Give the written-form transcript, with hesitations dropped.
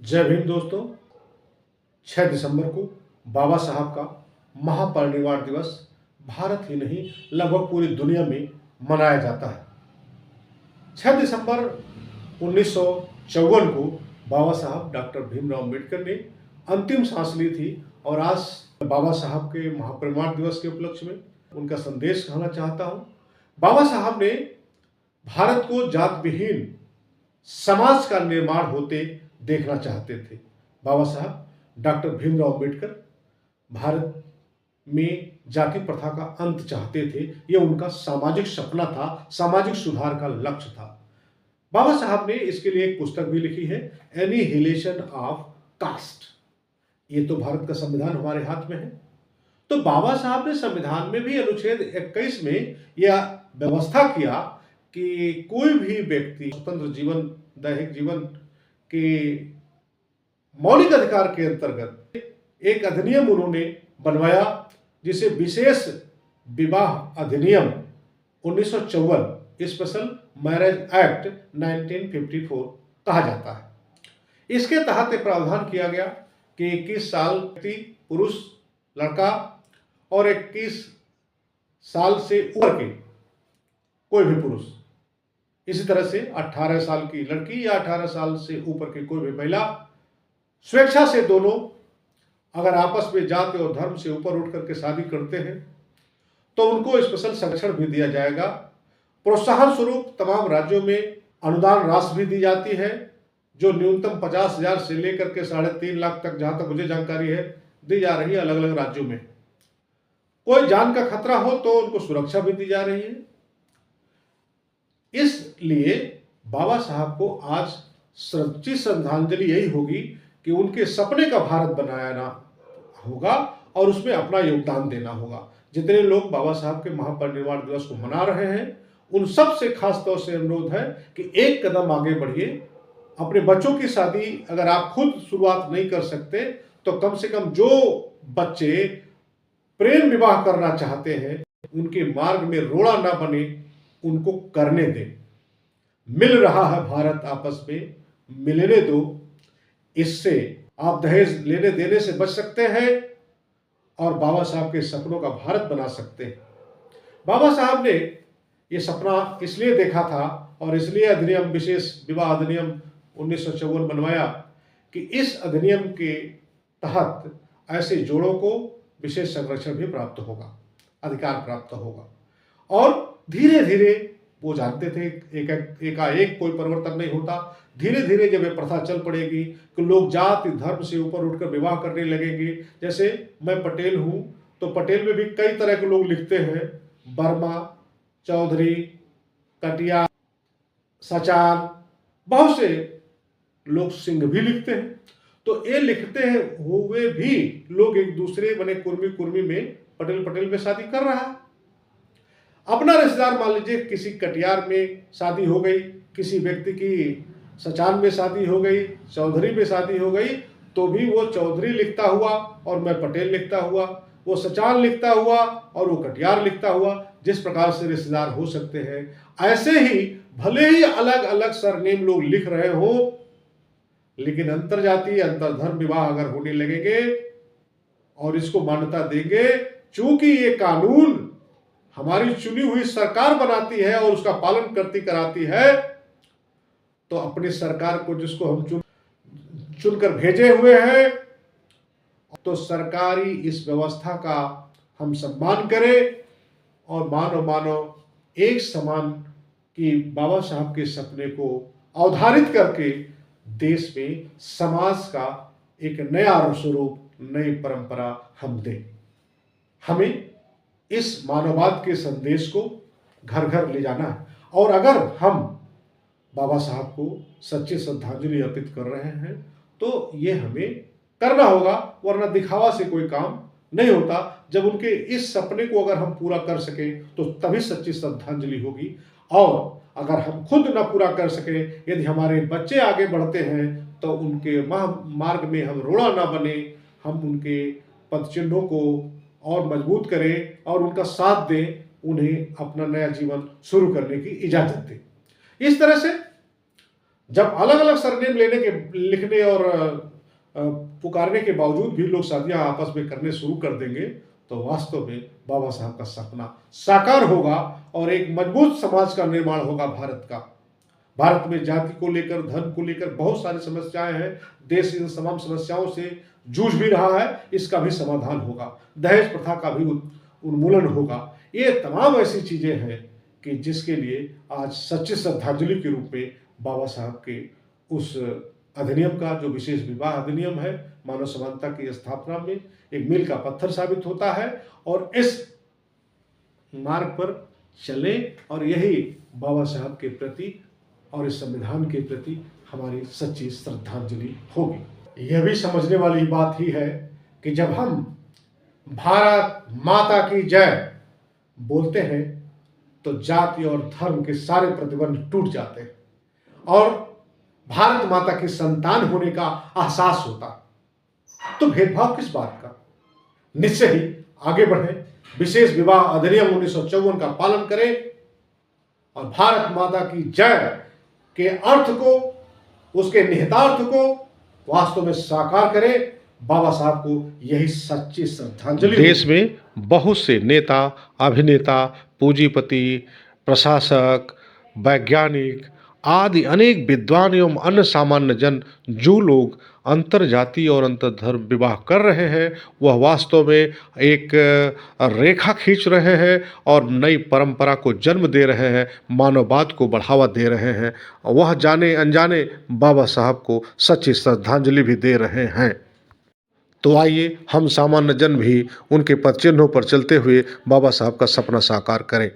जय भीम दोस्तों। 6 दिसंबर को बाबा साहब का महापरिनिर्वाण दिवस भारत ही नहीं लगभग पूरी दुनिया में मनाया जाता है। 6 दिसंबर 1954 को बाबा साहब डॉक्टर भीमराव अम्बेडकर ने अंतिम सांस ली थी और आज बाबा साहब के महापरिनिर्वाण दिवस के उपलक्ष्य में उनका संदेश कहना चाहता हूँ। बाबा साहब ने भारत को जात विहीन समाज का निर्माण होते देखना चाहते थे। बाबा साहब डॉक्टर भीमराव अम्बेडकर भारत में जाति प्रथा का अंत चाहते थे। यह उनका सामाजिक सपना था, सामाजिक सुधार का लक्ष्य था। बाबा साहब ने इसके लिए एक पुस्तक भी लिखी है, एनिहिलेशन ऑफ कास्ट। ये तो भारत का संविधान हमारे हाथ में है। तो बाबा साहब ने संविधान में भी अनुच्छेद 21 में यह व्यवस्था किया कि कोई भी व्यक्ति स्वतंत्र जीवन, दैहिक जीवन के मौलिक अधिकार के अंतर्गत एक अधिनियम उन्होंने बनवाया जिसे विशेष विवाह अधिनियम 1954 स्पेशल मैरिज एक्ट 1954 कहा जाता है। इसके तहत एक प्रावधान किया गया कि 21 साल पुरुष लड़का और 21 साल से ऊपर के कोई भी पुरुष, इसी तरह से 18 साल की लड़की या 18 साल से ऊपर की कोई भी महिला स्वेच्छा से दोनों अगर आपस में जाति और धर्म से ऊपर उठ करके शादी करते हैं तो उनको स्पेशल संरक्षण भी दिया जाएगा। प्रोत्साहन स्वरूप तमाम राज्यों में अनुदान राशि भी दी जाती है जो न्यूनतम 50,000 से लेकर के 3.5 लाख तक, जहां तक मुझे जानकारी है, दी जा रही है अलग अलग राज्यों में। कोई जान का खतरा हो तो उनको सुरक्षा भी दी जा रही है। इसलिए बाबा साहब को आज सच्ची श्रद्धांजलि यही होगी कि उनके सपने का भारत बनाना होगा और उसमें अपना योगदान देना होगा। जितने लोग बाबा साहब के महापरिनिर्वाण दिवस को मना रहे हैं उन सब से खास तौर से अनुरोध है कि एक कदम आगे बढ़िए। अपने बच्चों की शादी अगर आप खुद शुरुआत नहीं कर सकते तो कम से कम जो बच्चे प्रेम विवाह करना चाहते हैं उनके मार्ग में रोड़ा ना बने, उनको करने दें। मिल रहा है भारत, आपस में मिलने दो। इससे आप दहेज लेने देने से बच सकते हैं और बाबा साहब के सपनों का भारत बना सकते हैं। बाबा साहब ने यह सपना इसलिए देखा था और इसलिए अधिनियम, विशेष विवाह अधिनियम 1954 बनवाया कि इस अधिनियम के तहत ऐसे जोड़ों को विशेष संरक्षण भी प्राप्त होगा, अधिकार प्राप्त होगा। और धीरे धीरे वो जानते थे एकाएक कोई परिवर्तन नहीं होता। धीरे धीरे जब ये प्रथा चल पड़ेगी कि लोग जाति धर्म से ऊपर उठकर विवाह करने लगेंगे। जैसे मैं पटेल हूं तो पटेल में भी कई तरह के लोग लिखते हैं, वर्मा, चौधरी, कटियार, सचान, बहुत से लोग सिंह भी लिखते हैं। तो ये लिखते हैं हुए भी लोग एक दूसरे बने कुर्मी में पटेल पटेल में शादी कर रहा है। अपना रिश्तेदार मान लीजिए किसी कटियार में शादी हो गई, किसी व्यक्ति की सचान में शादी हो गई, चौधरी में शादी हो गई, तो भी वो चौधरी लिखता हुआ और मैं पटेल लिखता हुआ, वो सचान लिखता हुआ और वो कटियार लिखता हुआ। जिस प्रकार से रिश्तेदार हो सकते हैं ऐसे ही भले ही अलग अलग सरनेम लोग लिख रहे हो, लेकिन अंतरजातीय अंतरधर्म विवाह अगर होने लगेंगे और इसको मान्यता देंगे, चूंकि ये कानून हमारी चुनी हुई सरकार बनाती है और उसका पालन करती कराती है, तो अपनी सरकार को जिसको हम चुनकर भेजे हुए हैं, तो सरकारी इस व्यवस्था का हम सम्मान करें और मानव एक समान की बाबा साहब के सपने को अवधारित करके देश में समाज का एक नया स्वरूप, नई परंपरा हम दें। हमें इस मानववाद के संदेश को घर घर ले जाना है। और अगर हम बाबा साहब को सच्ची श्रद्धांजलि अर्पित कर रहे हैं तो ये हमें करना होगा, वरना दिखावा से कोई काम नहीं होता। जब उनके इस सपने को अगर हम पूरा कर सके तो तभी सच्ची श्रद्धांजलि होगी। और अगर हम खुद न पूरा कर सके, यदि हमारे बच्चे आगे बढ़ते हैं तो उनके मार्ग में हम रोड़ा ना बने, हम उनके पदचिन्हों को और मजबूत करें और उनका साथ दें, उन्हें अपना नया जीवन शुरू करने की इजाजत दें। इस तरह से जब अलग अलग सरनेम लिखने और पुकारने के बावजूद भी लोग शादियां आपस में करने शुरू कर देंगे, तो वास्तव में बाबा साहब का सपना साकार होगा और एक मजबूत समाज का निर्माण होगा भारत का। भारत में जाति को लेकर, धर्म को लेकर बहुत सारी समस्याएं हैं। देश इन तमाम समस्याओं से जूझ भी रहा है, इसका भी समाधान होगा। दहेज प्रथा का भी उन्मूलन होगा। ये तमाम ऐसी चीजें हैं कि जिसके लिए आज सच्ची श्रद्धांजलि के रूप में बाबा साहब के उस अधिनियम का, जो विशेष विवाह अधिनियम है, मानव समानता की स्थापना में एक मील का पत्थर साबित होता है। और इस मार्ग पर चले और यही बाबा साहब के प्रति और इस संविधान के प्रति हमारी सच्ची श्रद्धांजलि होगी। यह भी समझने वाली बात ही है कि जब हम भारत माता की जय बोलते हैं तो जाति और धर्म के सारे प्रतिबंध टूट जाते हैं और भारत माता की संतान होने का एहसास होता। तो भेदभाव किस बात का? निश्चय ही आगे बढ़े, विशेष विवाह अधिनियम 1954 का पालन करें और भारत माता की जय के अर्थ को, उसके निहितार्थ को वास्तव में साकार करें। बाबा साहब को यही सच्ची श्रद्धांजलि। देश में बहुत से नेता, अभिनेता, पूंजीपति, प्रशासक, वैज्ञानिक आदि अनेक विद्वान एवं अन्य सामान्य जन जो लोग अंतरजातीय और अंतरधर्म विवाह कर रहे हैं, वह वास्तव में एक रेखा खींच रहे हैं और नई परंपरा को जन्म दे रहे हैं, मानववाद को बढ़ावा दे रहे हैं। वह जाने अनजाने बाबा साहब को सच्ची श्रद्धांजलि भी दे रहे हैं। तो आइए हम सामान्य जन भी उनके पदचिन्हों पर चलते हुए बाबा साहब का सपना साकार करें।